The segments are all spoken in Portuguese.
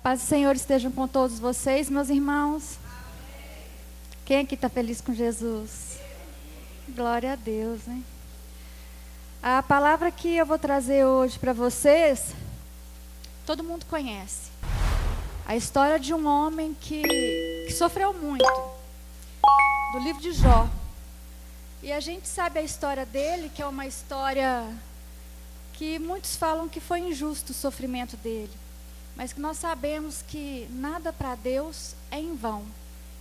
Paz do Senhor estejam com todos vocês, meus irmãos. Quem aqui está feliz com Jesus? Glória a Deus, né? A palavra que eu vou trazer hoje para vocês, todo mundo conhece. A história de um homem que sofreu muito, do livro de Jó. E a gente sabe a história dele, que é uma história que muitos falam que foi injusto o sofrimento dele. Mas que nós sabemos que nada para Deus é em vão.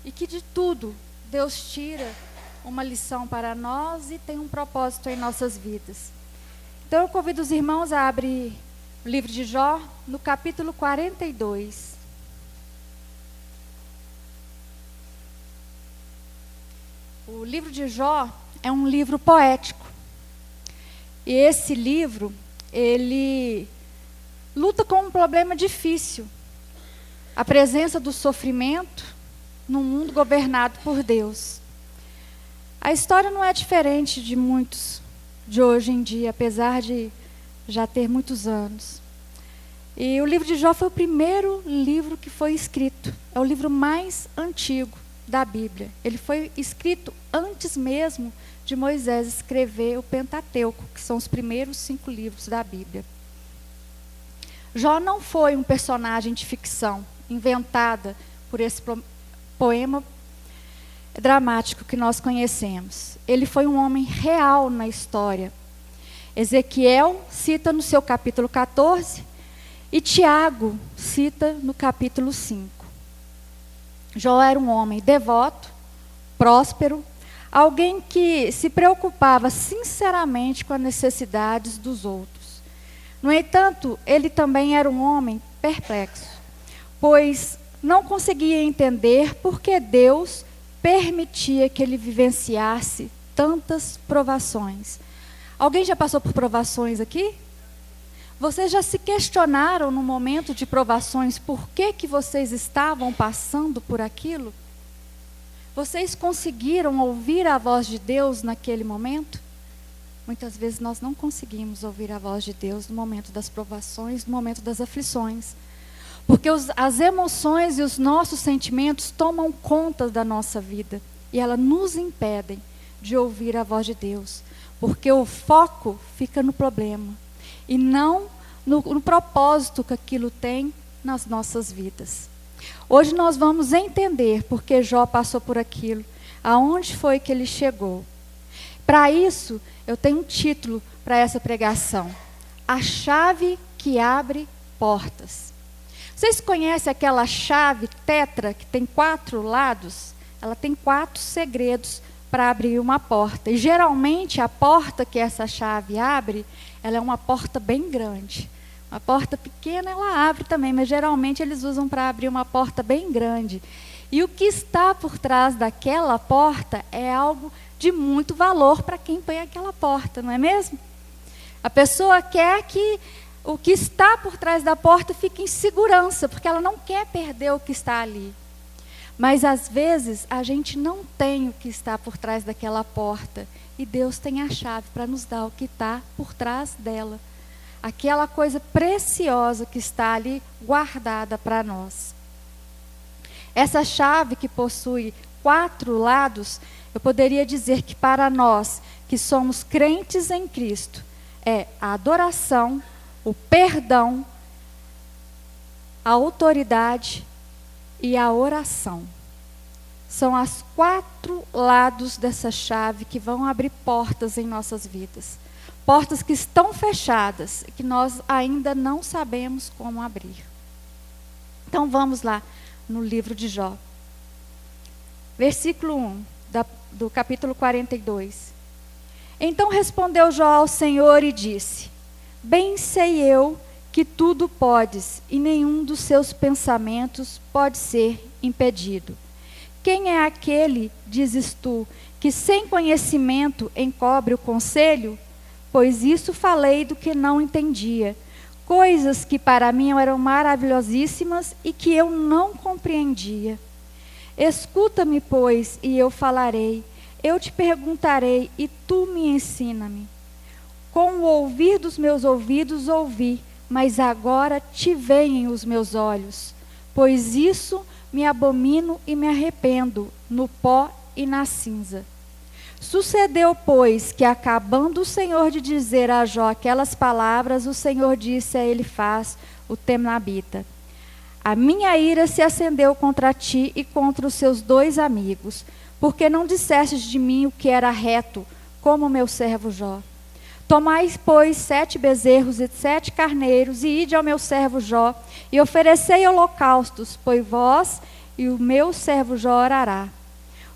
E que de tudo Deus tira uma lição para nós e tem um propósito em nossas vidas. Então eu convido os irmãos a abrir o livro de Jó, no capítulo 42. O livro de Jó é um livro poético. E esse livro, ele luta com um problema difícil. A presença do sofrimento num mundo governado por Deus. A história não é diferente de muitos de hoje em dia, apesar de já ter muitos anos. E o livro de Jó foi o primeiro livro que foi escrito. É o livro mais antigo da Bíblia. Ele foi escrito antes mesmo de Moisés escrever o Pentateuco, que são os primeiros 5 livros da Bíblia. Jó não foi um personagem de ficção inventada por esse poema dramático que nós conhecemos. Ele foi um homem real na história. Ezequiel cita no seu capítulo 14 e Tiago cita no capítulo 5. Jó era um homem devoto, próspero, alguém que se preocupava sinceramente com as necessidades dos outros. No entanto, ele também era um homem perplexo, pois não conseguia entender por que Deus permitia que ele vivenciasse tantas provações. Alguém já passou por provações aqui? Vocês já se questionaram no momento de provações por que vocês estavam passando por aquilo? Vocês conseguiram ouvir a voz de Deus naquele momento? Muitas vezes nós não conseguimos ouvir a voz de Deus no momento das provações, no momento das aflições. Porque as emoções e os nossos sentimentos tomam conta da nossa vida. E elas nos impedem de ouvir a voz de Deus. Porque o foco fica no problema. E não no propósito que aquilo tem nas nossas vidas. Hoje nós vamos entender porque Jó passou por aquilo. Aonde foi que ele chegou. Para isso, eu tenho um título para essa pregação. A chave que abre portas. Vocês conhecem aquela chave tetra que tem 4 lados? Ela tem 4 segredos para abrir uma porta. E geralmente a porta que essa chave abre, ela é uma porta bem grande. Uma porta pequena ela abre também, mas geralmente eles usam para abrir uma porta bem grande. E o que está por trás daquela porta é algo de muito valor para quem põe aquela porta, não é mesmo? A pessoa quer que o que está por trás da porta fique em segurança, porque ela não quer perder o que está ali. Mas às vezes a gente não tem o que está por trás daquela porta. E Deus tem a chave para nos dar o que está por trás dela. Aquela coisa preciosa que está ali guardada para nós. Essa chave que possui 4 lados, eu poderia dizer que para nós que somos crentes em Cristo, é a adoração, o perdão, a autoridade e a oração. São os 4 lados dessa chave que vão abrir portas em nossas vidas. Portas que estão fechadas e que nós ainda não sabemos como abrir. Então vamos lá no livro de Jó. Versículo 1 do capítulo 42. Então respondeu Jó ao Senhor e disse: Bem sei eu que tudo podes, e nenhum dos seus pensamentos pode ser impedido. Quem é aquele, dizes tu, que sem conhecimento encobre o conselho? Pois isso falei do que não entendia, coisas que para mim eram maravilhosíssimas e que eu não compreendia. Escuta-me, pois, e eu falarei, eu te perguntarei e tu me ensina-me. Com o ouvir dos meus ouvidos ouvi, mas agora te veem os meus olhos. pois isso me abomino e me arrependo, no pó e na cinza. Sucedeu, pois, que acabando o Senhor de dizer a Jó aquelas palavras, o Senhor disse a Elifaz, o Temanita: a minha ira se acendeu contra ti e contra os seus 2 amigos, porque não dissestes de mim o que era reto, como meu servo Jó. Tomai, pois, 7 bezerros e 7 carneiros, e ide ao meu servo Jó, e oferecei holocaustos, pois vós e o meu servo Jó orará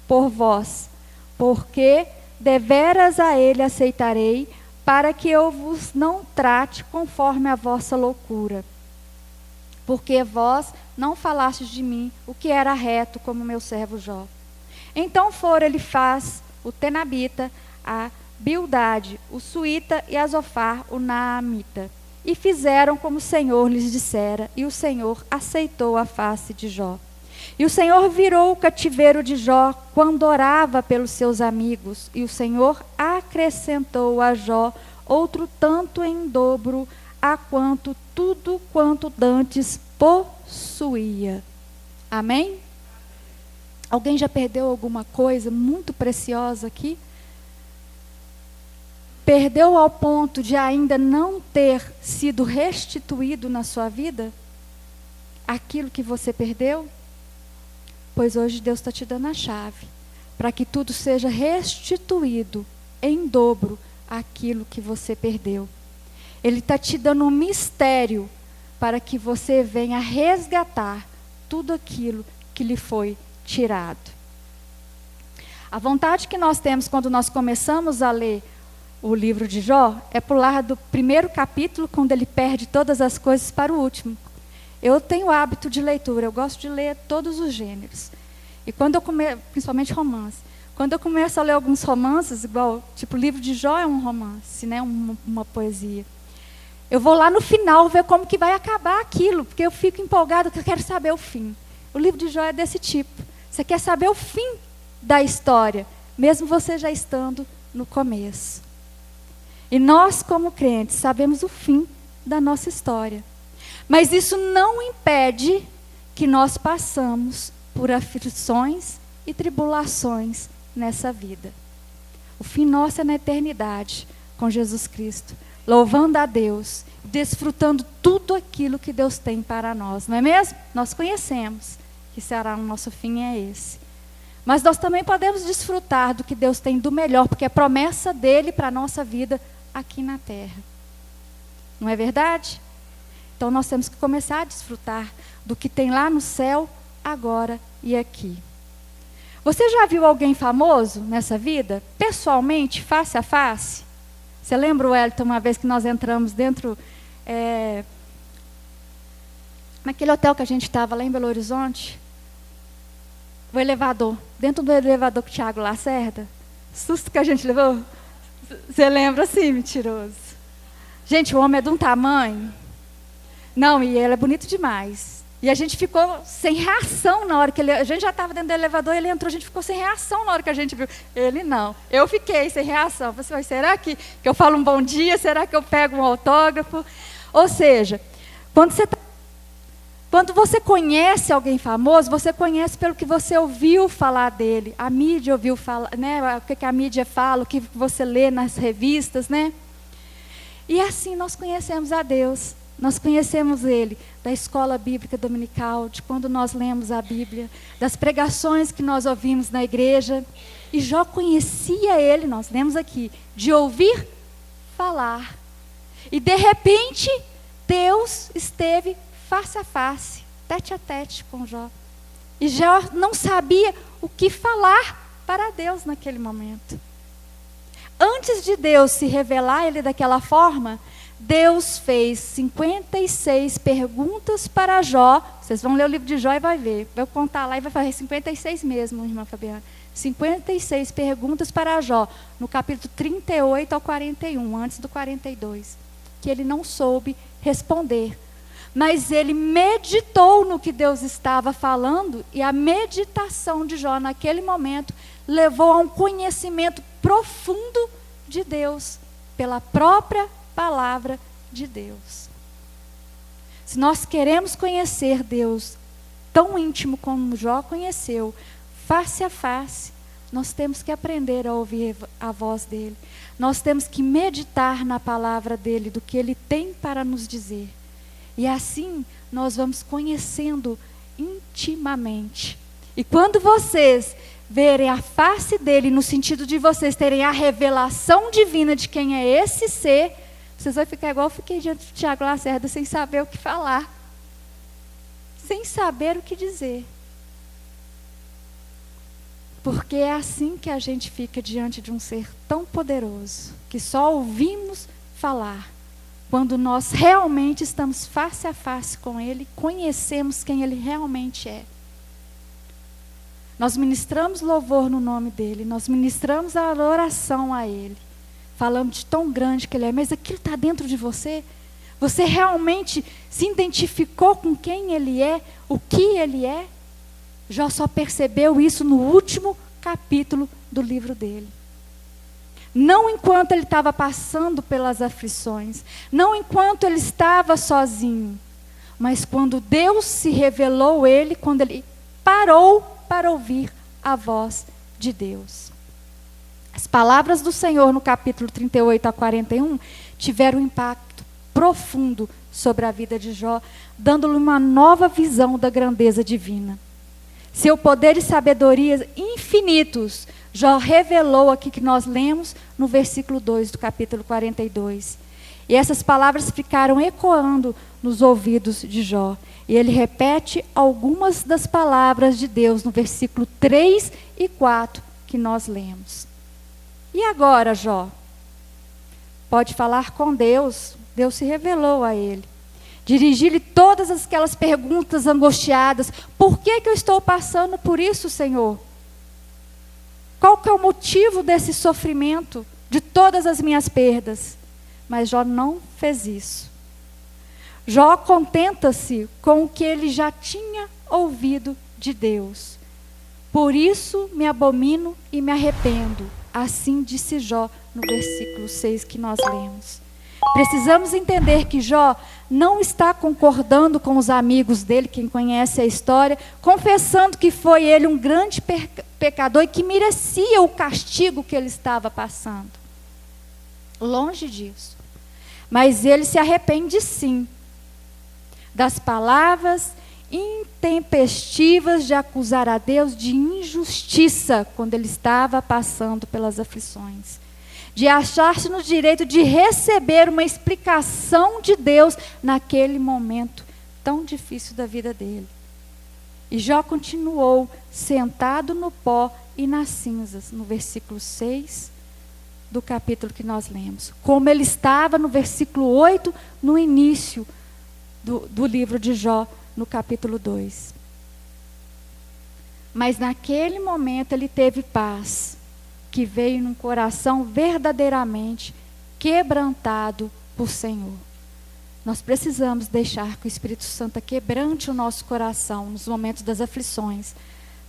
por vós, porque deveras a ele aceitarei, para que eu vos não trate conforme a vossa loucura. Porque vós não falastes de mim o que era reto, como meu servo Jó. Então foram Elifaz, o Tenabita, a Bildade, o Suíta, e a Zofar, o Naamita. E fizeram como o Senhor lhes dissera, e o Senhor aceitou a face de Jó. E o Senhor virou o cativeiro de Jó quando orava pelos seus amigos, e o Senhor acrescentou a Jó outro tanto em dobro, a quanto tudo quanto dantes possuía. Amém? Alguém já perdeu alguma coisa muito preciosa aqui? Perdeu ao ponto de ainda não ter sido restituído na sua vida aquilo que você perdeu? Pois hoje Deus está te dando a chave para que tudo seja restituído em dobro aquilo que você perdeu. Ele está te dando um mistério para que você venha resgatar tudo aquilo que lhe foi tirado. A vontade que nós temos quando nós começamos a ler o livro de Jó é pular do primeiro capítulo, quando ele perde todas as coisas, para o último. Eu tenho o hábito de leitura, eu gosto de ler todos os gêneros. E quando eu principalmente romance. Quando eu começo a ler alguns romances, igual, tipo, o livro de Jó é um romance, né, uma poesia. Eu vou lá no final ver como que vai acabar aquilo, porque eu fico empolgada, porque eu quero saber o fim. O livro de Jó é desse tipo. Você quer saber o fim da história, mesmo você já estando no começo. E nós, como crentes, sabemos o fim da nossa história. Mas isso não impede que nós passamos por aflições e tribulações nessa vida. O fim nosso é na eternidade, com Jesus Cristo, louvando a Deus, desfrutando tudo aquilo que Deus tem para nós, não é mesmo? Nós conhecemos que será o nosso fim é esse. Mas nós também podemos desfrutar do que Deus tem do melhor, porque é promessa dele para a nossa vida aqui na terra. Não é verdade? Então nós temos que começar a desfrutar do que tem lá no céu, agora e aqui. Você já viu alguém famoso nessa vida? Pessoalmente, face a face? Você lembra, Wellington, uma vez que nós entramos dentro, naquele hotel que a gente estava lá em Belo Horizonte? O elevador. Dentro do elevador com o Thiago Lacerda? Susto que a gente levou. Você lembra assim, mentiroso? Gente, o homem é de um tamanho. Não, e ele é bonito demais. E a gente ficou sem reação na hora que ele... A gente já estava dentro do elevador, ele entrou, a gente ficou sem reação na hora que a gente viu. Ele não. Eu fiquei sem reação. Eu falei, será que eu falo um bom dia? Será que eu pego um autógrafo? Ou seja, quando você conhece alguém famoso, você conhece pelo que você ouviu falar dele. A mídia ouviu falar, né? O que a mídia fala, o que você lê nas revistas, né? E assim nós conhecemos a Deus. Nós conhecemos Ele da escola bíblica dominical, de quando nós lemos a Bíblia, das pregações que nós ouvimos na igreja. E Jó conhecia Ele, nós lemos aqui, de ouvir falar. E de repente, Deus esteve face a face, tete a tete com Jó. E Jó não sabia o que falar para Deus naquele momento. Antes de Deus se revelar a ele daquela forma, Deus fez 56 perguntas para Jó. Vocês vão ler o livro de Jó e vai ver. Vou contar lá e vai fazer 56 mesmo, irmã Fabiana. 56 perguntas para Jó, no capítulo 38 ao 41, antes do 42. Que ele não soube responder. Mas ele meditou no que Deus estava falando, e a meditação de Jó naquele momento levou a um conhecimento profundo de Deus, pela própria palavra de Deus. Se nós queremos conhecer Deus tão íntimo como Jó conheceu, face a face, nós temos que aprender a ouvir a voz dele. Nós temos que meditar na palavra dele, do que ele tem para nos dizer. E assim nós vamos conhecendo intimamente. E quando vocês verem a face dele, no sentido de vocês terem a revelação divina de quem é esse ser, vocês vão ficar igual eu fiquei diante do Tiago Lacerda, sem saber o que falar. Sem saber o que dizer. Porque é assim que a gente fica diante de um ser tão poderoso, que só ouvimos falar, quando nós realmente estamos face a face com ele, conhecemos quem ele realmente é. Nós ministramos louvor no nome dele, nós ministramos a oração a ele, falando de tão grande que ele é, mas aquilo está dentro de você? Você realmente se identificou com quem ele é, o que ele é? Jó só percebeu isso no último capítulo do livro dele. Não enquanto ele estava passando pelas aflições, não enquanto ele estava sozinho, mas quando Deus se revelou a ele, quando ele parou para ouvir a voz de Deus. As palavras do Senhor no capítulo 38 a 41 tiveram um impacto profundo sobre a vida de Jó, dando-lhe uma nova visão da grandeza divina. Seu poder e sabedoria infinitos, Jó revelou aqui que nós lemos no versículo 2 do capítulo 42. E essas palavras ficaram ecoando nos ouvidos de Jó. E ele repete algumas das palavras de Deus no versículo 3 e 4 que nós lemos. E agora, Jó? Pode falar com Deus. Deus se revelou a ele. Dirigir-lhe todas aquelas perguntas angustiadas. Por que eu estou passando por isso, Senhor? Qual que é o motivo desse sofrimento, de todas as minhas perdas? Mas Jó não fez isso. Jó contenta-se com o que ele já tinha ouvido de Deus. Por isso me abomino e me arrependo. Assim disse Jó no versículo 6 que nós lemos. Precisamos entender que Jó não está concordando com os amigos dele, quem conhece a história, confessando que foi ele um grande pecador e que merecia o castigo que ele estava passando. Longe disso. Mas ele se arrepende sim das palavras intempestivas de acusar a Deus de injustiça quando ele estava passando pelas aflições. De achar-se no direito de receber uma explicação de Deus naquele momento tão difícil da vida dele. E Jó continuou sentado no pó e nas cinzas, no versículo 6 do capítulo que nós lemos. Como ele estava no versículo 8, no início do livro de Jó, no capítulo 2. Mas naquele momento ele teve paz, que veio num coração verdadeiramente quebrantado por Senhor. Nós precisamos deixar que o Espírito Santo quebrante o nosso coração nos momentos das aflições,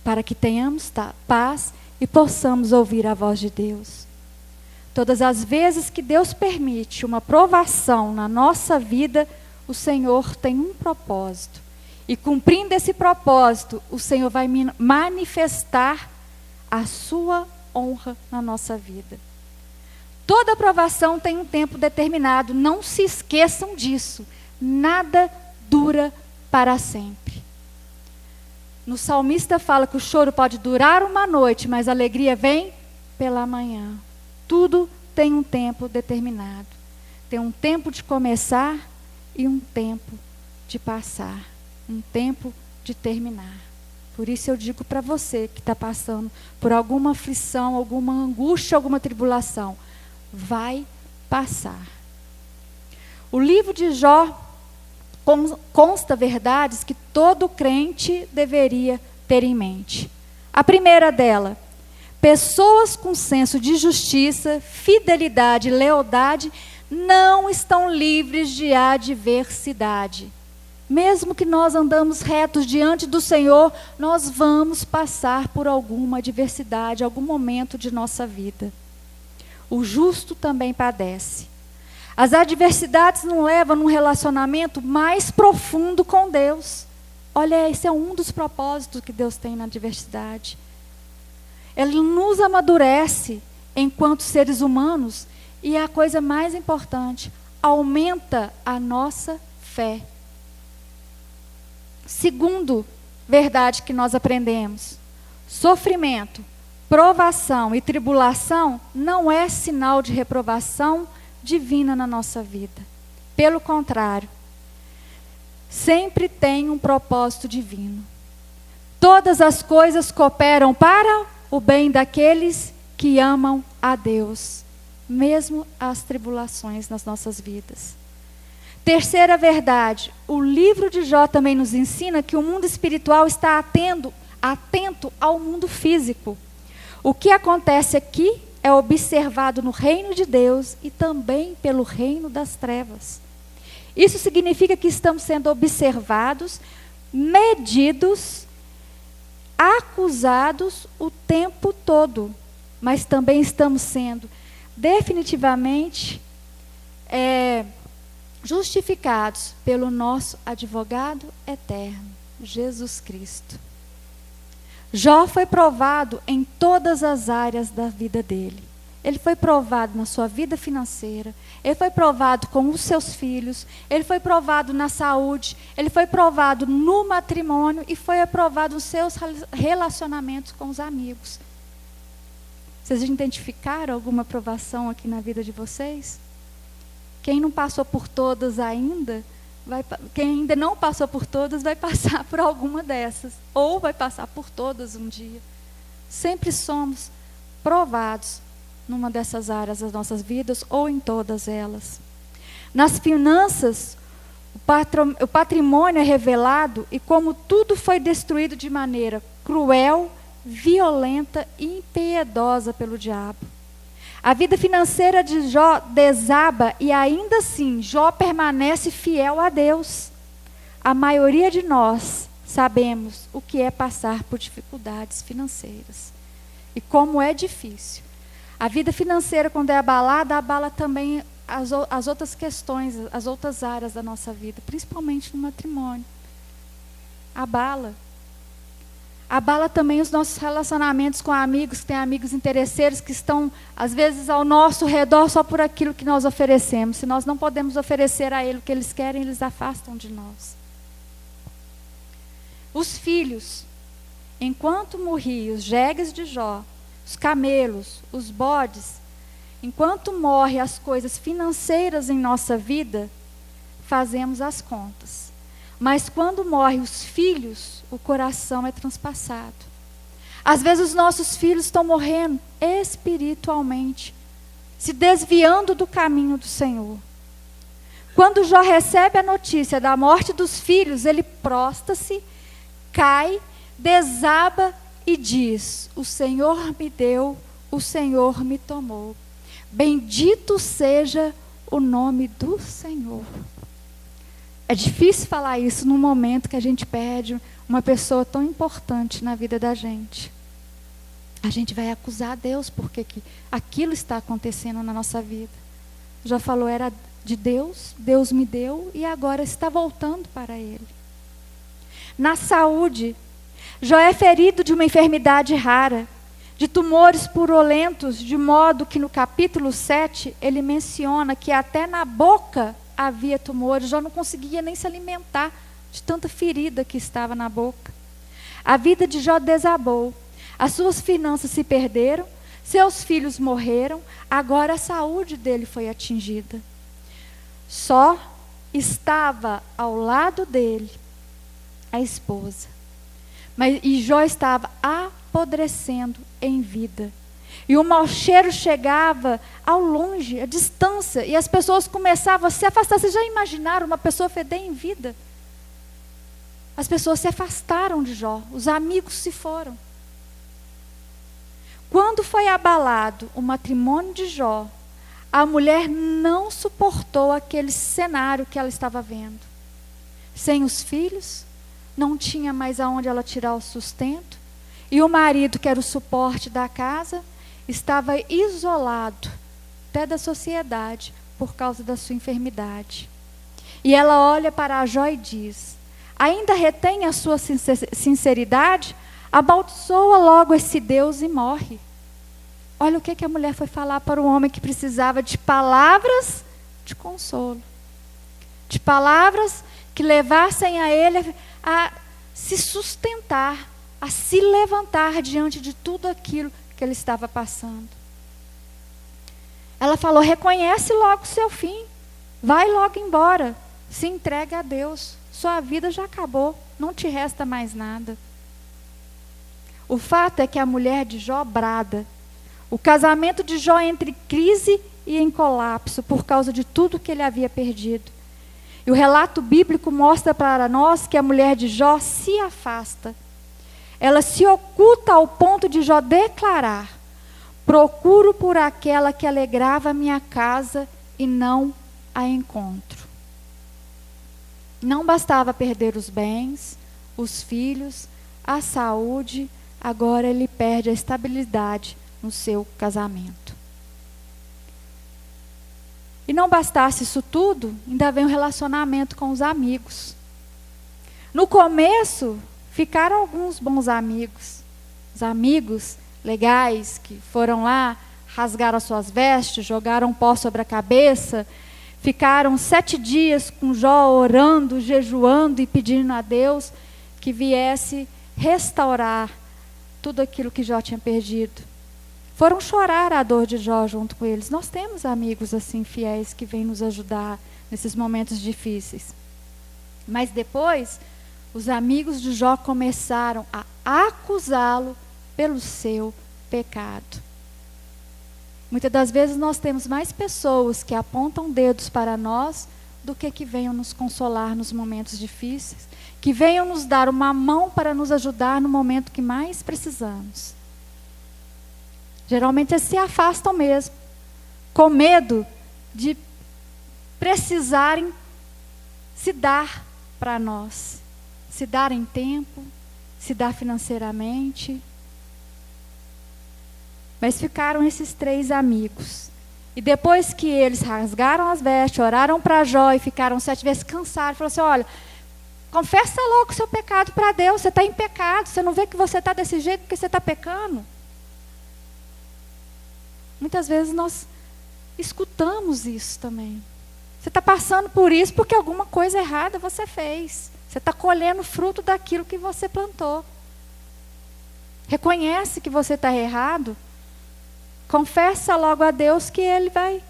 para que tenhamos paz e possamos ouvir a voz de Deus. Todas as vezes que Deus permite uma provação na nossa vida, o Senhor tem um propósito. E cumprindo esse propósito, o Senhor vai manifestar a sua honra na nossa vida. Toda aprovação tem um tempo determinado, não se esqueçam disso. Nada dura para sempre. No salmista fala que o choro pode durar uma noite, mas a alegria vem pela manhã. Tudo tem um tempo determinado. Tem um tempo de começar e um tempo de passar. Um tempo de terminar. Por isso eu digo para você que está passando por alguma aflição, alguma angústia, alguma tribulação, vai passar. O livro de Jó consta verdades que todo crente deveria ter em mente. A primeira dela, pessoas com senso de justiça, fidelidade e lealdade não estão livres de adversidade. Mesmo que nós andamos retos diante do Senhor, nós vamos passar por alguma adversidade, algum momento de nossa vida. O justo também padece. As adversidades nos levam num relacionamento mais profundo com Deus. Olha, esse é um dos propósitos que Deus tem na adversidade. Ele nos amadurece enquanto seres humanos e a coisa mais importante, aumenta a nossa fé. Segundo verdade que nós aprendemos: sofrimento, provação e tribulação não é sinal de reprovação divina na nossa vida. Pelo contrário, sempre tem um propósito divino. Todas as coisas cooperam para o bem daqueles que amam a Deus, mesmo as tribulações nas nossas vidas. Terceira verdade, o livro de Jó também nos ensina que o mundo espiritual está atento ao mundo físico. O que acontece aqui é observado no reino de Deus e também pelo reino das trevas. Isso significa que estamos sendo observados, medidos, acusados o tempo todo, mas também estamos sendo definitivamente justificados pelo nosso advogado eterno, Jesus Cristo. Jó foi provado em todas as áreas da vida dele. Ele foi provado na sua vida financeira, ele foi provado com os seus filhos, ele foi provado na saúde, ele foi provado no matrimônio e foi aprovado nos seus relacionamentos com os amigos. Vocês identificaram alguma provação aqui na vida de vocês? Quem não passou por todas ainda, quem ainda não passou por todas, vai passar por alguma dessas, ou vai passar por todas um dia. Sempre somos provados numa dessas áreas das nossas vidas, ou em todas elas. Nas finanças, o patrimônio é revelado, e como tudo foi destruído de maneira cruel, violenta e impiedosa pelo diabo. A vida financeira de Jó desaba e ainda assim Jó permanece fiel a Deus. A maioria de nós sabemos o que é passar por dificuldades financeiras e como é difícil. A vida financeira, quando é abalada, abala também as outras questões, as outras áreas da nossa vida, principalmente no matrimônio. Abala. Abala também os nossos relacionamentos com amigos, que têm amigos interesseiros que estão, às vezes, ao nosso redor só por aquilo que nós oferecemos. Se nós não podemos oferecer a eles o que eles querem, eles afastam de nós. Os filhos, enquanto morriam os jegues de Jó, os camelos, os bodes, enquanto morrem as coisas financeiras em nossa vida, fazemos as contas. Mas quando morrem os filhos, o coração é transpassado. Às vezes os nossos filhos estão morrendo espiritualmente, se desviando do caminho do Senhor. Quando Jó recebe a notícia da morte dos filhos, ele prostra-se, cai, desaba e diz: o Senhor me deu, o Senhor me tomou. Bendito seja o nome do Senhor. É difícil falar isso num momento que a gente perde uma pessoa tão importante na vida da gente. A gente vai acusar a Deus porque aquilo está acontecendo na nossa vida. Já falou, era de Deus, Deus me deu e agora está voltando para Ele. Na saúde, Jó é ferido de uma enfermidade rara, de tumores purulentos, de modo que no capítulo 7 ele menciona que até na boca havia tumores. Jó não conseguia nem se alimentar de tanta ferida que estava na boca. A vida de Jó desabou, as suas finanças se perderam, seus filhos morreram, agora a saúde dele foi atingida. Só estava ao lado dele a esposa. E Jó estava apodrecendo em vida. E o mau cheiro chegava ao longe, à distância, e as pessoas começavam a se afastar. Vocês já imaginaram uma pessoa feder em vida? As pessoas se afastaram de Jó, os amigos se foram. Quando foi abalado o matrimônio de Jó, a mulher não suportou aquele cenário que ela estava vendo. Sem os filhos, não tinha mais aonde ela tirar o sustento, e o marido, que era o suporte da casa, estava isolado até da sociedade por causa da sua enfermidade. E ela olha para Jó e diz: ainda retém a sua sinceridade, amaldiçoa logo esse Deus e morre. Olha o que a mulher foi falar para o homem que precisava de palavras de consolo. De palavras que levassem a ele a se sustentar, a se levantar diante de tudo aquilo que ele estava passando. Ela falou: reconhece logo o seu fim, vai logo embora, se entrega a Deus, sua vida já acabou, não te resta mais nada. O fato é que a mulher de Jó brada. O casamento de Jó entra em crise e em colapso por causa de tudo que ele havia perdido. E o relato bíblico mostra para nós que a mulher de Jó se afasta. Ela se oculta ao ponto de Jó declarar: procuro por aquela que alegrava a minha casa e não a encontro. Não bastava perder os bens, os filhos, a saúde, agora ele perde a estabilidade no seu casamento. E não bastasse isso tudo, ainda vem um relacionamento com os amigos. No começo, ficaram alguns bons amigos. Os amigos legais que foram lá, rasgaram as suas vestes, jogaram pó sobre a cabeça, ficaram 7 dias com Jó orando, jejuando e pedindo a Deus que viesse restaurar tudo aquilo que Jó tinha perdido. Foram chorar a dor de Jó junto com eles. Nós temos amigos assim fiéis que vêm nos ajudar nesses momentos difíceis. Mas depois, os amigos de Jó começaram a acusá-lo pelo seu pecado. Muitas das vezes nós temos mais pessoas que apontam dedos para nós do que venham nos consolar nos momentos difíceis, que venham nos dar uma mão para nos ajudar no momento que mais precisamos. Geralmente eles se afastam mesmo, com medo de precisarem se dar para nós, se dar em tempo, se dar financeiramente. Mas ficaram esses 3 amigos. E depois que eles rasgaram as vestes, oraram para Jó e ficaram 7 vezes cansados, falaram assim: olha, confessa logo o seu pecado para Deus, você está em pecado, você não vê que você está desse jeito porque você está pecando? Muitas vezes nós escutamos isso também. Você está passando por isso porque alguma coisa errada você fez. Você está colhendo fruto daquilo que você plantou. Reconhece que você está errado. Confessa logo a Deus que Ele vai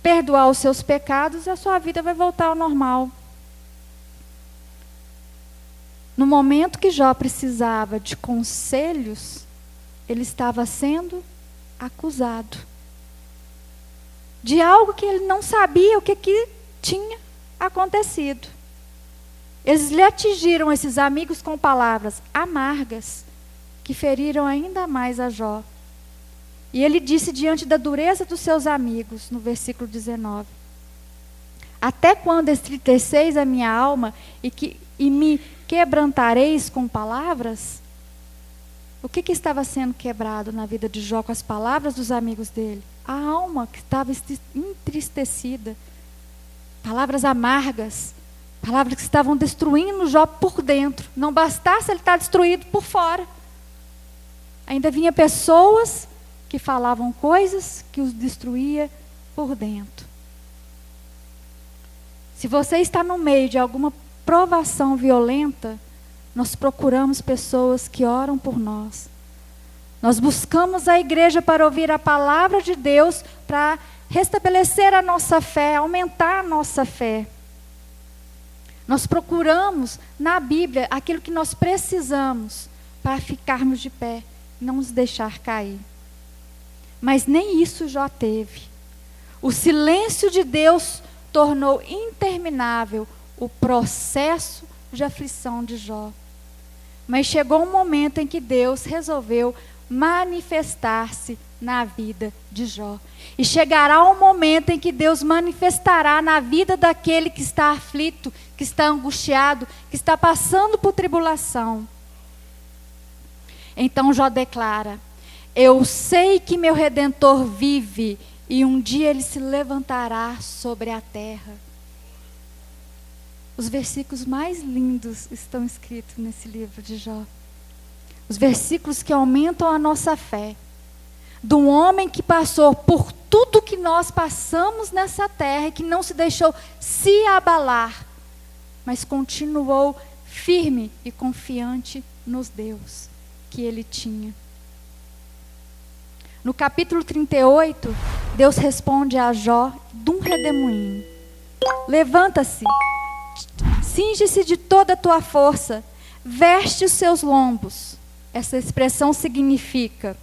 perdoar os seus pecados e a sua vida vai voltar ao normal. No momento que Jó precisava de conselhos, ele estava sendo acusado de algo que ele não sabia o que tinha acontecido. Eles lhe atingiram, esses amigos, com palavras amargas que feriram ainda mais a Jó. E ele disse diante da dureza dos seus amigos, no versículo 19: até quando entristeceis a minha alma e me quebrantareis com palavras? O que estava sendo quebrado na vida de Jó com as palavras dos amigos dele? A alma que estava entristecida. Palavras amargas. Palavras que estavam destruindo Jó por dentro. Não bastasse ele estar destruído por fora. Ainda vinha pessoas que falavam coisas que os destruía por dentro. Se você está no meio de alguma provação violenta, nós procuramos pessoas que oram por nós. Nós buscamos a igreja para ouvir a palavra de Deus, para restabelecer a nossa fé, aumentar a nossa fé. Nós procuramos na Bíblia aquilo que nós precisamos para ficarmos de pé, não nos deixar cair. Mas nem isso Jó teve. O silêncio de Deus tornou interminável o processo de aflição de Jó. Mas chegou um momento em que Deus resolveu manifestar-se na vida de Jó. E chegará um momento em que Deus manifestará na vida daquele que está aflito, que está angustiado, que está passando por tribulação. Então Jó declara: eu sei que meu Redentor vive e um dia ele se levantará sobre a terra. Os versículos mais lindos estão escritos nesse livro de Jó. Os versículos que aumentam a nossa fé. De um homem que passou por tudo que nós passamos nessa terra e que não se deixou se abalar, mas continuou firme e confiante nos Deus que ele tinha. No capítulo 38, Deus responde a Jó de um redemoinho. Levanta-se, cinge-se de toda a tua força, veste os seus lombos. Essa expressão significa: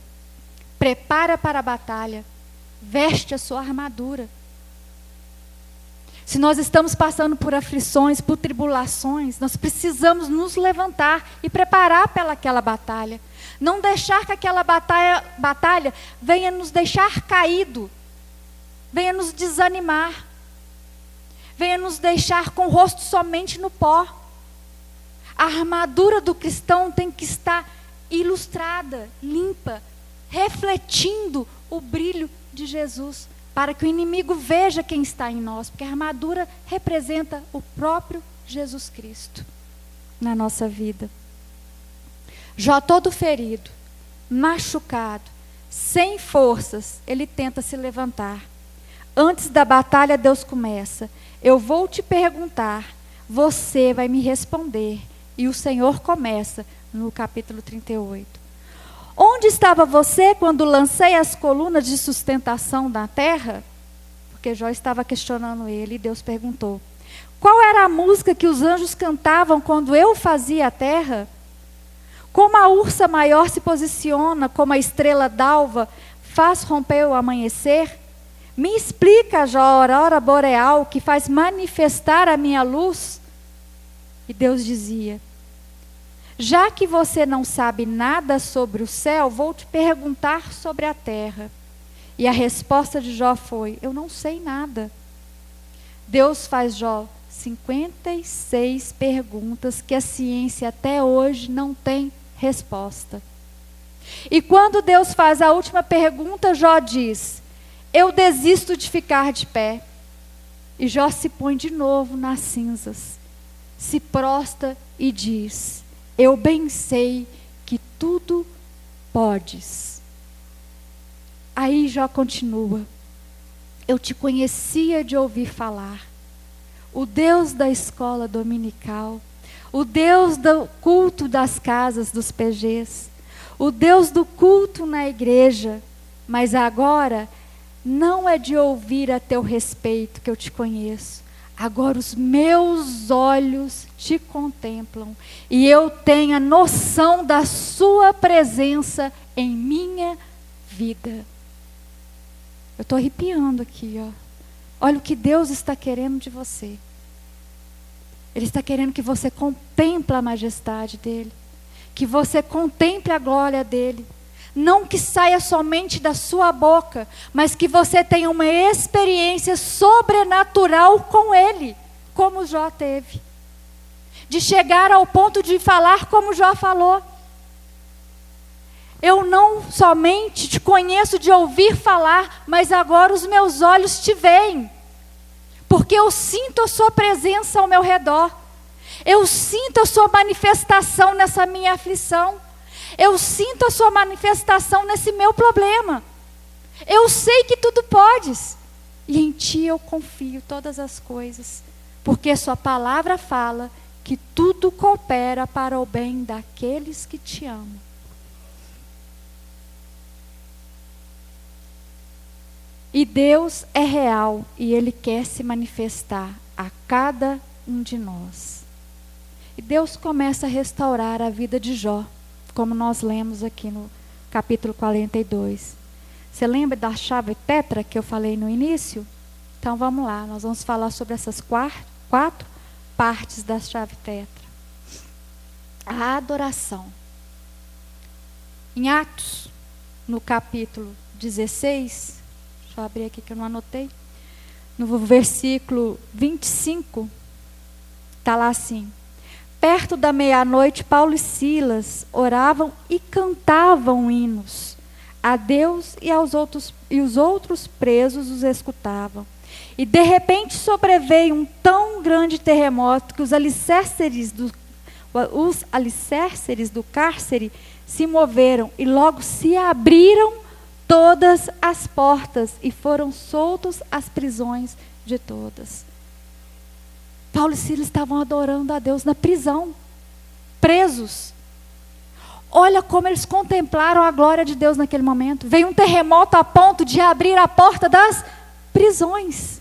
prepara para a batalha, veste a sua armadura. Se nós estamos passando por aflições, por tribulações, nós precisamos nos levantar e preparar pelaquela batalha. Não deixar que aquela batalha venha nos deixar caído, venha nos desanimar, venha nos deixar com o rosto somente no pó. A armadura do cristão tem que estar ilustrada, limpa, refletindo o brilho de Jesus, para que o inimigo veja quem está em nós, porque a armadura representa o próprio Jesus Cristo na nossa vida. Jó todo ferido, machucado, sem forças, ele tenta se levantar. Antes da batalha, Deus começa: eu vou te perguntar, você vai me responder. E o Senhor começa no capítulo 38. Onde estava você quando lancei as colunas de sustentação da terra? Porque Jó estava questionando ele, e Deus perguntou: qual era a música que os anjos cantavam quando eu fazia a terra? Como a ursa maior se posiciona, como a estrela d'alva faz romper o amanhecer? Me explica, Jó, a aurora boreal que faz manifestar a minha luz? E Deus dizia: já que você não sabe nada sobre o céu, vou te perguntar sobre a terra. E a resposta de Jó foi: eu não sei nada. Deus faz Jó 56 perguntas que a ciência até hoje não tem resposta. E quando Deus faz a última pergunta, Jó diz: eu desisto de ficar de pé. E Jó se põe de novo nas cinzas, se prostra e diz: eu bem sei que tudo podes. Aí Jó continua: eu te conhecia de ouvir falar. O Deus da escola dominical, o Deus do culto das casas dos PGs, o Deus do culto na igreja, mas agora não é de ouvir a teu respeito que eu te conheço. Agora os meus olhos te contemplam e eu tenho a noção da sua presença em minha vida. Eu estou arrepiando aqui, ó. Olha o que Deus está querendo de você. Ele está querendo que você contemple a majestade dele, que você contemple a glória dele. Não que saia somente da sua boca, mas que você tenha uma experiência sobrenatural com ele, como Jó teve. De chegar ao ponto de falar como Jó falou: eu não somente te conheço de ouvir falar, mas agora os meus olhos te veem. Porque eu sinto a sua presença ao meu redor. Eu sinto a sua manifestação nessa minha aflição. Eu sinto a sua manifestação nesse meu problema. Eu sei que tudo podes. E em ti eu confio todas as coisas. Porque sua palavra fala que tudo coopera para o bem daqueles que te amam. E Deus é real e Ele quer se manifestar a cada um de nós. E Deus começa a restaurar a vida de Jó, como nós lemos aqui no capítulo 42. Você lembra da chave tetra que eu falei no início? Então vamos lá, nós vamos falar sobre essas quatro partes da chave tetra. A adoração. Em Atos, no capítulo 16... deixa eu abrir aqui que eu não anotei. No versículo 25, está lá assim: perto da meia-noite, Paulo e Silas oravam e cantavam hinos a Deus e os outros presos os escutavam. E de repente sobreveio um tão grande terremoto que os alicerces do cárcere se moveram e logo se abriram todas as portas e foram soltos as prisões de todas. Paulo e Silas estavam adorando a Deus na prisão, presos. Olha como eles contemplaram a glória de Deus naquele momento. Veio um terremoto a ponto de abrir a porta das prisões.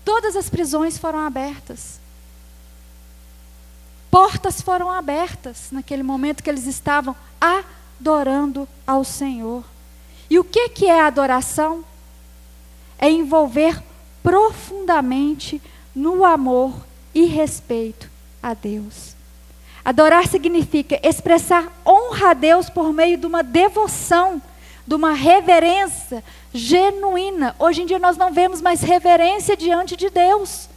Todas as prisões foram abertas. Portas foram abertas naquele momento que eles estavam adorando ao Senhor. E o que é adoração? É envolver profundamente no amor e respeito a Deus. Adorar significa expressar honra a Deus por meio de uma devoção, de uma reverência genuína. Hoje em dia nós não vemos mais reverência diante de Deus.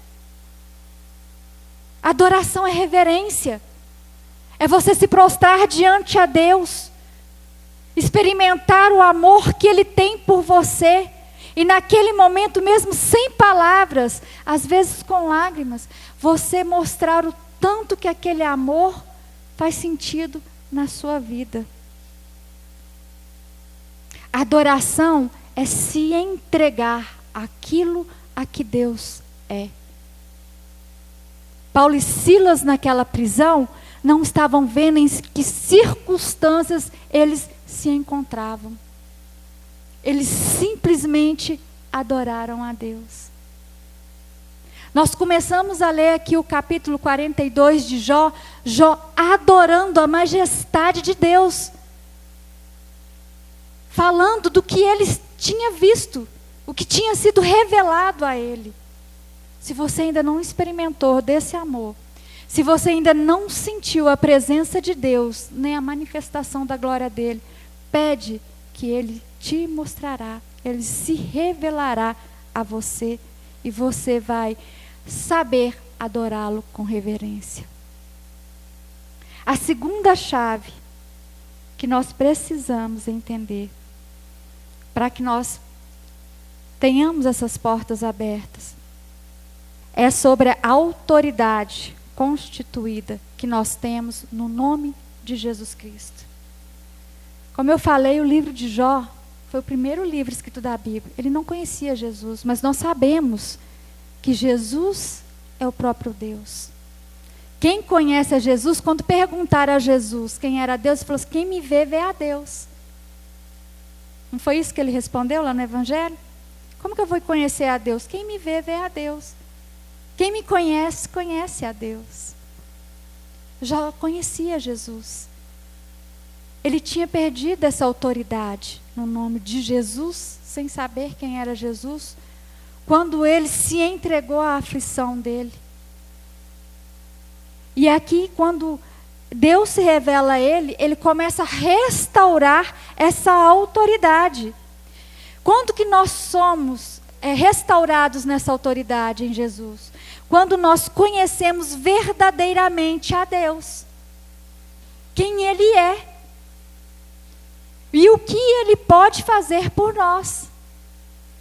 Adoração é reverência. É você se prostrar diante a Deus, experimentar o amor que Ele tem por você. E naquele momento mesmo, sem palavras, às vezes com lágrimas, você mostrar o tanto que aquele amor faz sentido na sua vida. Adoração é se entregar àquilo a que Deus é. Paulo e Silas naquela prisão não estavam vendo em que circunstâncias eles se encontravam. Eles simplesmente adoraram a Deus. Nós começamos a ler aqui o capítulo 42 de Jó, Jó adorando a majestade de Deus, falando do que ele tinha visto, o que tinha sido revelado a ele. Se você ainda não experimentou desse amor, se você ainda não sentiu a presença de Deus, nem a manifestação da glória dele, pede que Ele te mostrará, Ele se revelará a você e você vai saber adorá-lo com reverência. A segunda chave que nós precisamos entender para que nós tenhamos essas portas abertas é sobre a autoridade constituída que nós temos no nome de Jesus Cristo. Como eu falei, o livro de Jó foi o primeiro livro escrito da Bíblia. Ele não conhecia Jesus, mas nós sabemos que Jesus é o próprio Deus. Quem conhece a Jesus, quando perguntaram a Jesus quem era Deus, ele falou assim: quem me vê, vê a Deus. Não foi isso que ele respondeu lá no Evangelho? Como que eu vou conhecer a Deus? Quem me vê, vê a Deus. Quem me conhece, conhece a Deus. Já conhecia Jesus. Ele tinha perdido essa autoridade no nome de Jesus, sem saber quem era Jesus, quando ele se entregou à aflição dele. E aqui, quando Deus se revela a ele, ele começa a restaurar essa autoridade. Quando que nós somos restaurados nessa autoridade em Jesus? Quando nós conhecemos verdadeiramente a Deus, quem Ele é e o que Ele pode fazer por nós.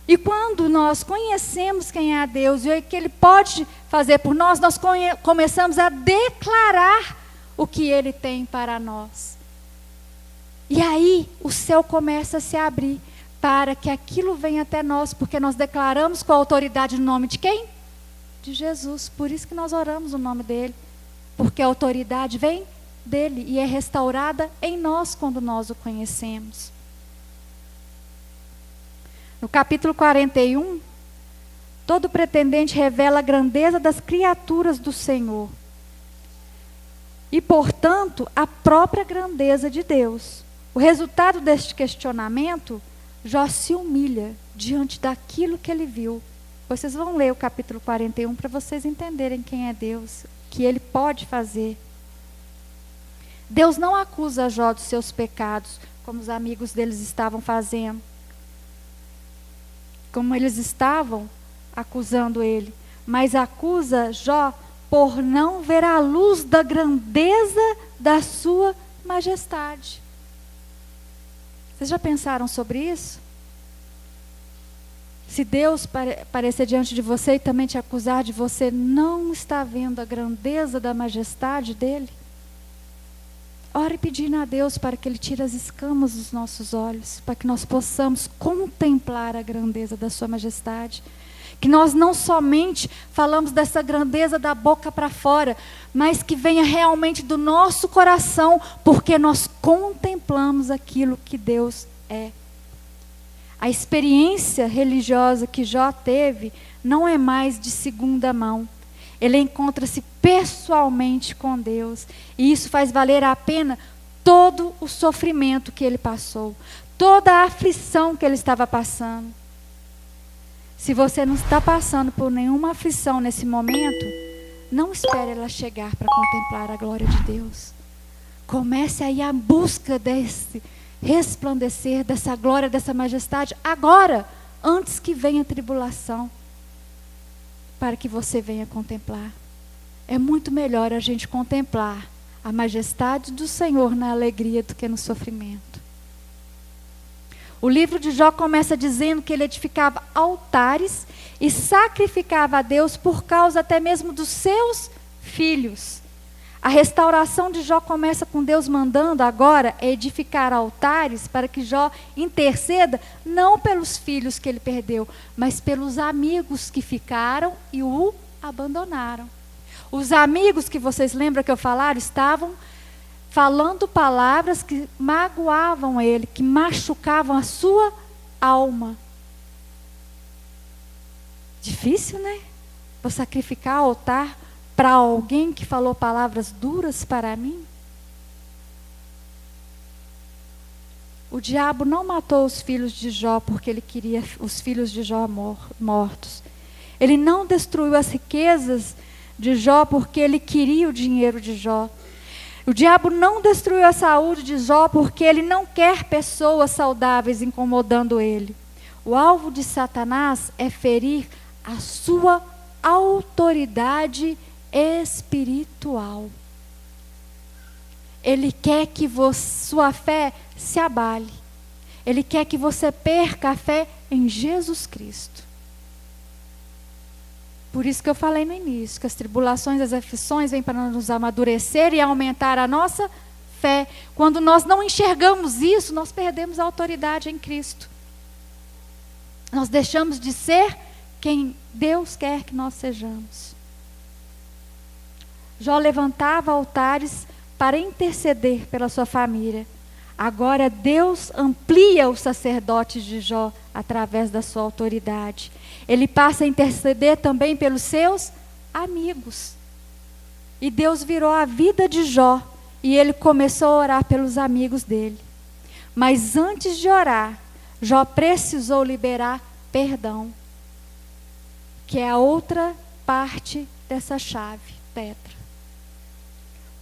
E quando nós conhecemos quem é a Deus e o que Ele pode fazer por nós, nós começamos a declarar o que Ele tem para nós. E aí o céu começa a se abrir para que aquilo venha até nós, porque nós declaramos com a autoridade no nome de quem? De Jesus. Por isso que nós oramos o nome dele, porque a autoridade vem dele e é restaurada em nós quando nós o conhecemos. No capítulo 41, todo pretendente revela a grandeza das criaturas do Senhor e, portanto, a própria grandeza de Deus. O resultado deste questionamento, Jó se humilha diante daquilo que ele viu. Vocês vão ler o capítulo 41 para vocês entenderem quem é Deus, o que Ele pode fazer. Deus não acusa Jó dos seus pecados, como os amigos deles estavam fazendo. Como eles estavam acusando ele. Mas acusa Jó por não ver a luz da grandeza da sua majestade. Vocês já pensaram sobre isso? Se Deus aparecer diante de você e também te acusar de você não estar vendo a grandeza da majestade dele, ore pedindo a Deus para que Ele tire as escamas dos nossos olhos, para que nós possamos contemplar a grandeza da sua majestade. Que nós não somente falamos dessa grandeza da boca para fora, mas que venha realmente do nosso coração, porque nós contemplamos aquilo que Deus é. A experiência religiosa que Jó teve não é mais de segunda mão. Ele encontra-se pessoalmente com Deus. E isso faz valer a pena todo o sofrimento que ele passou, toda a aflição que ele estava passando. Se você não está passando por nenhuma aflição nesse momento, não espere ela chegar para contemplar a glória de Deus. Comece aí a busca desse resplandecer, dessa glória, dessa majestade, agora, antes que venha a tribulação, para que você venha contemplar. É muito melhor a gente contemplar a majestade do Senhor na alegria do que no sofrimento. O livro de Jó começa dizendo que ele edificava altares e sacrificava a Deus por causa até mesmo dos seus filhos. A restauração de Jó começa com Deus mandando agora edificar altares para que Jó interceda não pelos filhos que ele perdeu, mas pelos amigos que ficaram e o abandonaram. Os amigos que vocês lembram que eu falaram estavam falando palavras que magoavam ele, que machucavam a sua alma. Difícil, né? Vou sacrificar altar para alguém que falou palavras duras para mim? O diabo não matou os filhos de Jó porque ele queria os filhos de Jó mortos. Ele não destruiu as riquezas de Jó porque ele queria o dinheiro de Jó. O diabo não destruiu a saúde de Jó porque ele não quer pessoas saudáveis incomodando ele. O alvo de Satanás é ferir a sua autoridade espiritual. Ele quer que sua fé se abale. Ele quer que você perca a fé em Jesus Cristo. Por isso que eu falei no início, que as tribulações, as aflições vêm para nos amadurecer e aumentar a nossa fé. Quando nós não enxergamos isso, nós perdemos a autoridade em Cristo. Nós deixamos de ser quem Deus quer que nós sejamos. Jó levantava altares para interceder pela sua família. Agora Deus amplia os sacerdotes de Jó através da sua autoridade. Ele passa a interceder também pelos seus amigos. E Deus virou a vida de Jó e ele começou a orar pelos amigos dele. Mas antes de orar, Jó precisou liberar perdão, que é a outra parte dessa chave, tetra.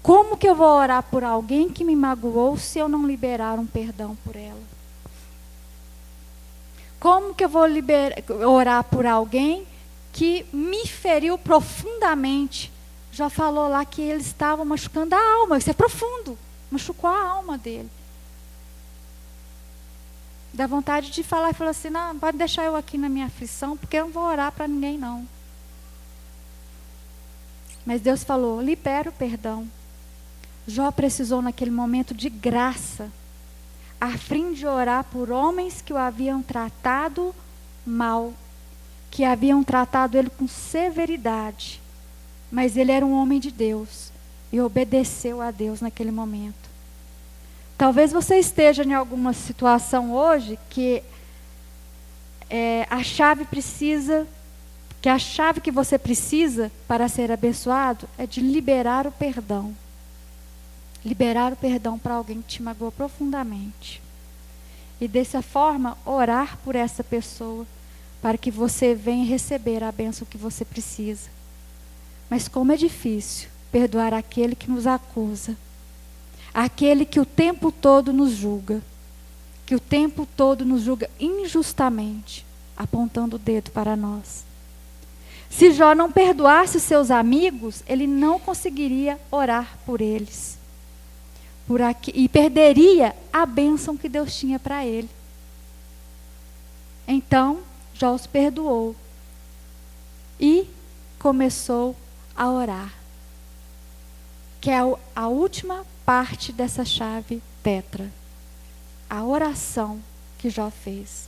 Como que eu vou orar por alguém que me magoou se eu não liberar um perdão por ela? Como que eu vou orar por alguém que me feriu profundamente? Já falou lá que eles estavam machucando a alma. Isso é profundo. Machucou a alma dele. Dá vontade de falar e falar assim, não, pode deixar eu aqui na minha aflição, porque eu não vou orar para ninguém não. Mas Deus falou, libera o perdão. Jó precisou naquele momento de graça, a fim de orar por homens que o haviam tratado mal, que haviam tratado ele com severidade. Mas ele era um homem de Deus e obedeceu a Deus naquele momento. Talvez você esteja em alguma situação hoje que a chave que você precisa para ser abençoado é de liberar o perdão. Liberar o perdão para alguém que te magoou profundamente. E dessa forma, orar por essa pessoa, para que você venha receber a bênção que você precisa. Mas como é difícil perdoar aquele que nos acusa, aquele que o tempo todo nos julga, que o tempo todo nos julga injustamente, apontando o dedo para nós. Se Jó não perdoasse os seus amigos, ele não conseguiria orar por eles. E perderia a bênção que Deus tinha para ele. Então, Jó os perdoou e começou a orar, que é a última parte dessa chave tetra, a oração que Jó fez.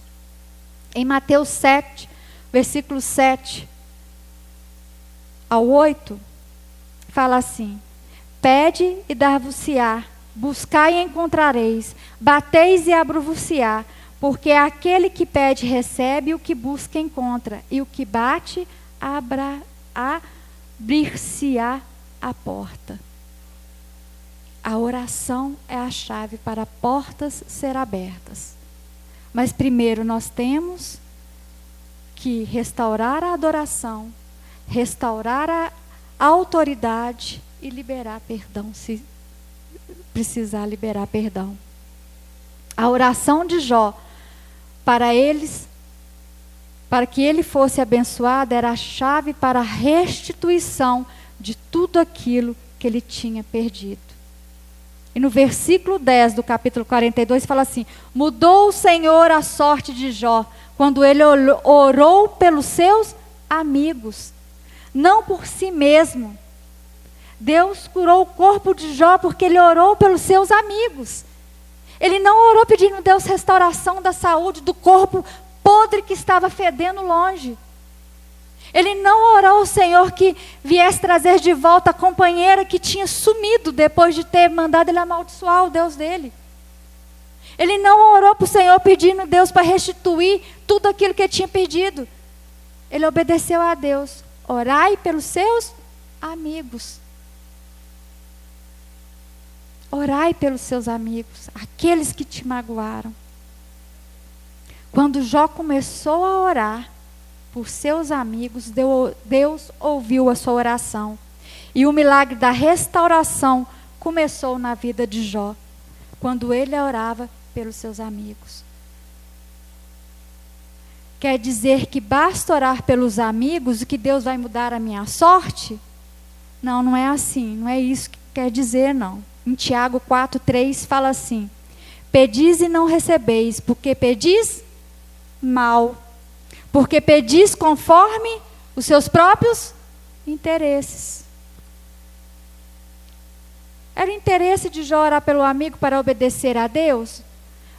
Em Mateus 7, versículo 7 ao 8, fala assim: pede e dar-vos-se-á, buscai e encontrareis, bateis e abro-vos-se-á, porque aquele que pede recebe, o que busca encontra, e o que bate abrir-se-á a porta. A oração é a chave para portas ser abertas. Mas primeiro nós temos que restaurar a adoração, restaurar a autoridade e liberar perdão, se precisar liberar perdão. A oração de Jó, para que ele fosse abençoado, era a chave para a restituição de tudo aquilo que ele tinha perdido. E no versículo 10 do capítulo 42 fala assim: mudou o Senhor a sorte de Jó, quando ele orou pelos seus amigos, não por si mesmo. Deus curou o corpo de Jó porque ele orou pelos seus amigos. Ele não orou pedindo a Deus restauração da saúde do corpo podre que estava fedendo longe. Ele não orou ao Senhor que viesse trazer de volta a companheira que tinha sumido depois de ter mandado ele amaldiçoar o Deus dele. Ele não orou para o Senhor pedindo a Deus para restituir tudo aquilo que ele tinha perdido. Ele obedeceu a Deus. Orai pelos seus amigos. Orai pelos seus amigos, aqueles que te magoaram. Quando Jó começou a orar por seus amigos, Deus ouviu a sua oração. E o milagre da restauração começou na vida de Jó, quando ele orava pelos seus amigos. Quer dizer que basta orar pelos amigos e que Deus vai mudar a minha sorte? Não, não é assim, não é isso que quer dizer, não. Em Tiago 4:3 fala assim: pedis e não recebeis, porque pedis mal, porque pedis conforme os seus próprios interesses. Era o interesse de Jó orar pelo amigo para obedecer a Deus?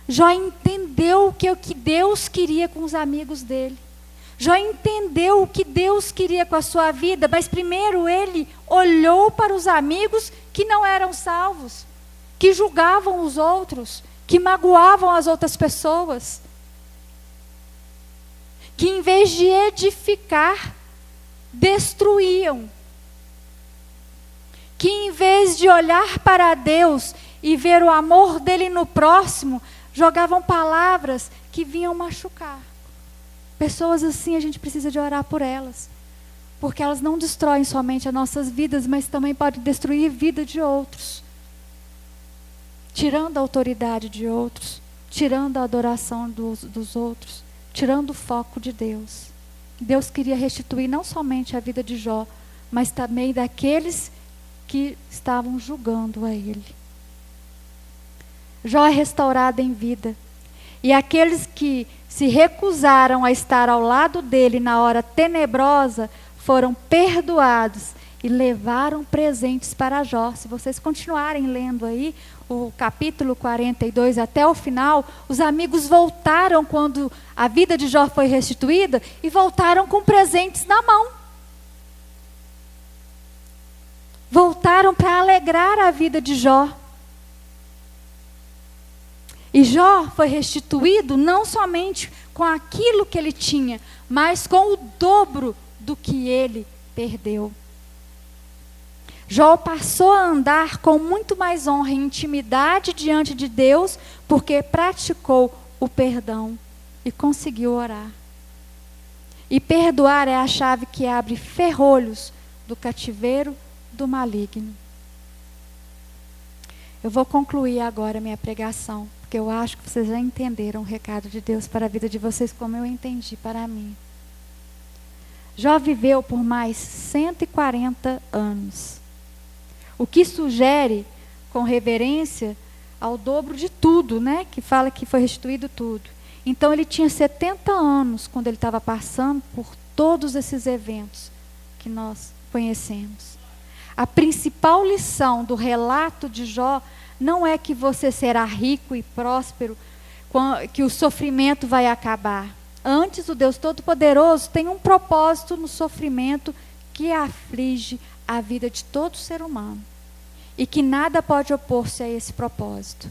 Jó entendeu o que Deus queria com os amigos dele. Jó entendeu o que Deus queria com a sua vida, mas primeiro ele olhou para os amigos que não eram salvos, que julgavam os outros, que magoavam as outras pessoas, que em vez de edificar, destruíam, que em vez de olhar para Deus e ver o amor dele no próximo, jogavam palavras que vinham machucar. Pessoas assim, a gente precisa de orar por elas, porque elas não destroem somente as nossas vidas, mas também podem destruir a vida de outros, tirando a autoridade de outros, tirando a adoração dos outros, tirando o foco de Deus. Deus queria restituir não somente a vida de Jó, mas também daqueles que estavam julgando a ele. Jó é restaurado em vida, e aqueles que se recusaram a estar ao lado dele na hora tenebrosa, foram perdoados e levaram presentes para Jó. Se vocês continuarem lendo aí, o capítulo 42 até o final, os amigos voltaram quando a vida de Jó foi restituída, e voltaram com presentes na mão. Voltaram para alegrar a vida de Jó. E Jó foi restituído não somente com aquilo que ele tinha, mas com o dobro do que ele perdeu. Jó passou a andar com muito mais honra e intimidade diante de Deus, porque praticou o perdão e conseguiu orar. E perdoar é a chave que abre ferrolhos do cativeiro do maligno. Eu vou concluir agora minha pregação, porque eu acho que vocês já entenderam o recado de Deus para a vida de vocês, como eu entendi para mim. Jó viveu por mais 140 anos, o que sugere, com reverência, ao dobro de tudo, né? Que fala que foi restituído tudo. Então ele tinha 70 anos quando ele estava passando por todos esses eventos que nós conhecemos. A principal lição do relato de Jó não é que você será rico e próspero, que o sofrimento vai acabar. Antes, o Deus Todo-Poderoso tem um propósito no sofrimento que aflige a vida de todo ser humano. E que nada pode opor-se a esse propósito.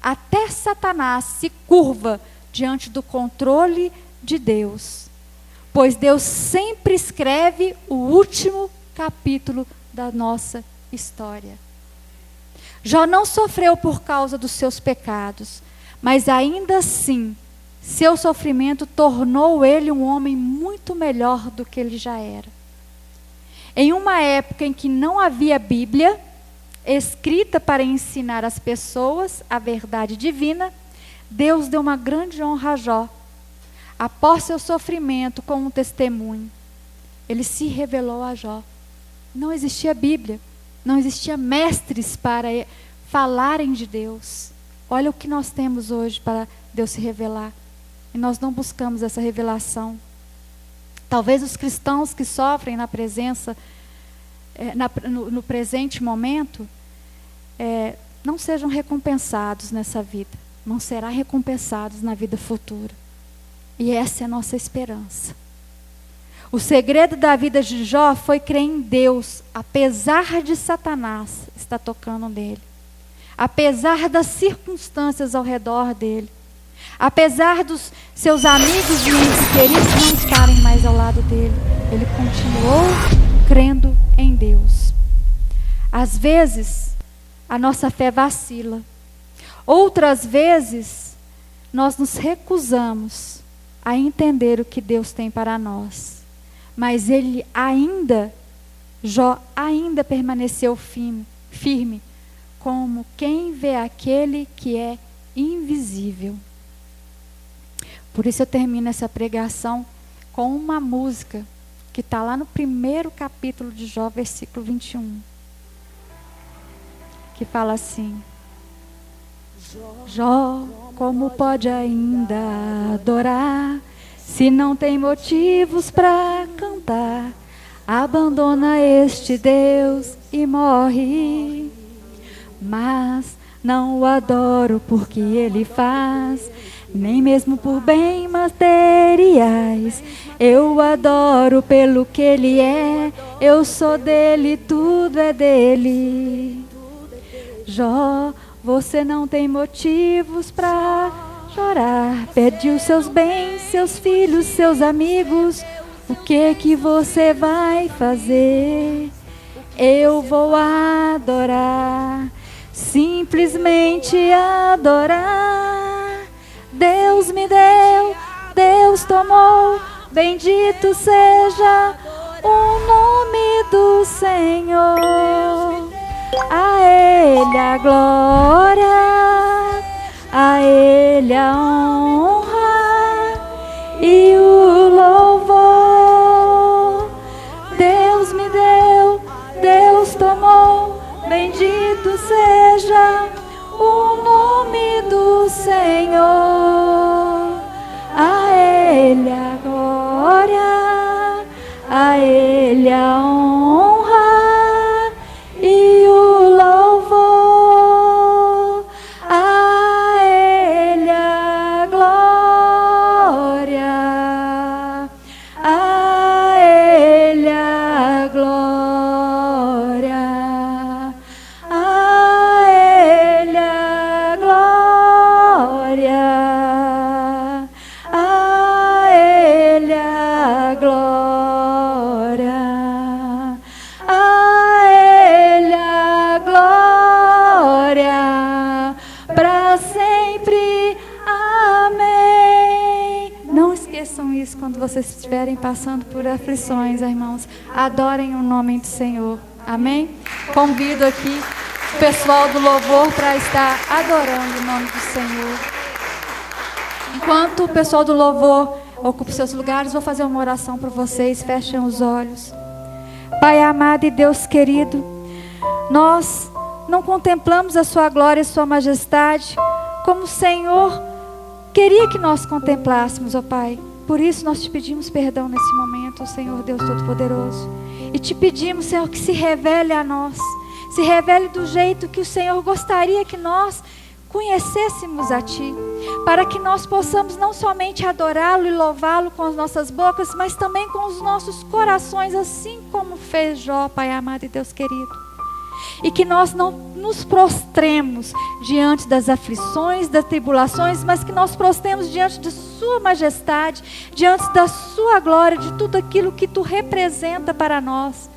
Até Satanás se curva diante do controle de Deus. Pois Deus sempre escreve o último capítulo da nossa história. Jó não sofreu por causa dos seus pecados, mas ainda assim, seu sofrimento tornou ele um homem muito melhor do que ele já era. Em uma época em que não havia Bíblia, escrita para ensinar as pessoas a verdade divina, Deus deu uma grande honra a Jó. Após seu sofrimento com um testemunho, ele se revelou a Jó. Não existia Bíblia, não existia mestres para falarem de Deus. Olha o que nós temos hoje para Deus se revelar. E nós não buscamos essa revelação. Talvez os cristãos que sofrem na presença, no presente momento, não sejam recompensados nessa vida. Não serão recompensados na vida futura. E essa é a nossa esperança. O segredo da vida de Jó foi crer em Deus, apesar de Satanás estar tocando nele. Apesar das circunstâncias ao redor dele. Apesar dos seus amigos e entes queridos não estarem mais ao lado dele. Ele continuou crendo em Deus. Às vezes, a nossa fé vacila. Outras vezes, nós nos recusamos a entender o que Deus tem para nós. Mas Jó ainda permaneceu firme, como quem vê aquele que é invisível. Por isso eu termino essa pregação com uma música que está lá no primeiro capítulo de Jó, versículo 21. Que fala assim: Jó, como pode ainda adorar, se não tem motivos para cantar? Abandona este Deus e morre. Mas não o adoro porque ele faz, nem mesmo por bem materiais. Eu o adoro pelo que ele é, eu sou dele, tudo é dele. Jó, você não tem motivos para chorar. Perdeu seus bens, seus filhos, seus amigos. O que você vai fazer? Eu vou adorar, simplesmente adorar. Deus me deu, Deus tomou, bendito seja o nome do Senhor. A Ele a glória, a Ele a honra e o louvor. Deus me deu, Deus tomou, bendito seja o nome do Senhor. A Ele a glória, a Ele a honra e o louvor. A Ele a glória, a Ele a glória, a Ele a glória, a Ele a glória, a Ele a glória, para sempre. Amém. Não esqueçam isso quando vocês estiverem passando por aflições, irmãos. Adorem o nome do Senhor. Amém? Convido aqui o pessoal do louvor para estar adorando o nome do Senhor. Enquanto o pessoal do louvor ocupa seus lugares, vou fazer uma oração para vocês. Fechem os olhos. Pai amado e Deus querido, nós não contemplamos a sua glória e sua majestade como o Senhor queria que nós contemplássemos, ó Pai. Por isso nós te pedimos perdão nesse momento, ó Senhor Deus Todo-Poderoso. E te pedimos, Senhor, que se revele a nós. Se revele do jeito que o Senhor gostaria que nós conhecêssemos a Ti, para que nós possamos não somente adorá-lo e louvá-lo com as nossas bocas, mas também com os nossos corações, assim como fez Jó, Pai amado e Deus querido. E que nós não nos prostremos diante das aflições, das tribulações, mas que nós prostremos diante de Sua majestade, diante da Sua glória, de tudo aquilo que Tu representa para nós.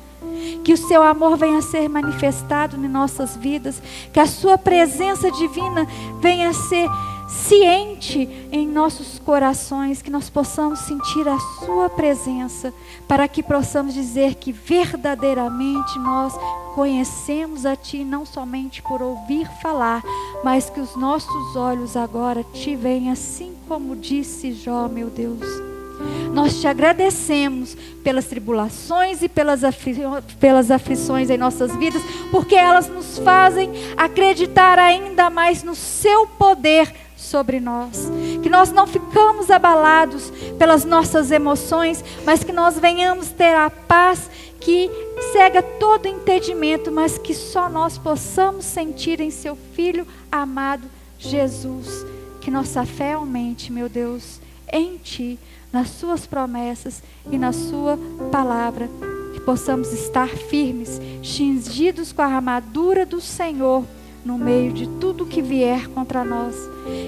Que o Seu amor venha a ser manifestado em nossas vidas, que a Sua presença divina venha a ser ciente em nossos corações, que nós possamos sentir a Sua presença, para que possamos dizer que verdadeiramente nós conhecemos a Ti, não somente por ouvir falar, mas que os nossos olhos agora Te veem, assim como disse Jó, meu Deus. Nós Te agradecemos pelas tribulações e pelas aflições em nossas vidas, porque elas nos fazem acreditar ainda mais no Seu poder sobre nós. Que nós não ficamos abalados pelas nossas emoções, mas que nós venhamos ter a paz que cega todo entendimento, mas que só nós possamos sentir em Seu Filho amado Jesus. Que nossa fé aumente, meu Deus, em Ti, nas Suas promessas e na Sua palavra. Que possamos estar firmes, cingidos com a armadura do Senhor, no meio de tudo que vier contra nós.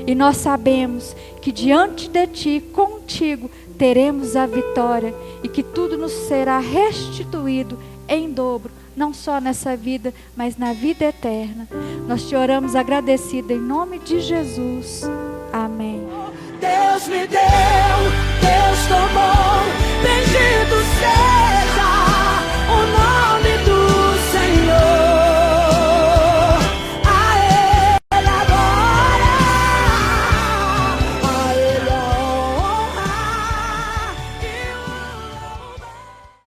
E nós sabemos que diante de Ti, contigo, teremos a vitória, e que tudo nos será restituído em dobro, não só nessa vida, mas na vida eterna. Nós Te oramos agradecido em nome de Jesus. Amém. Deus me deu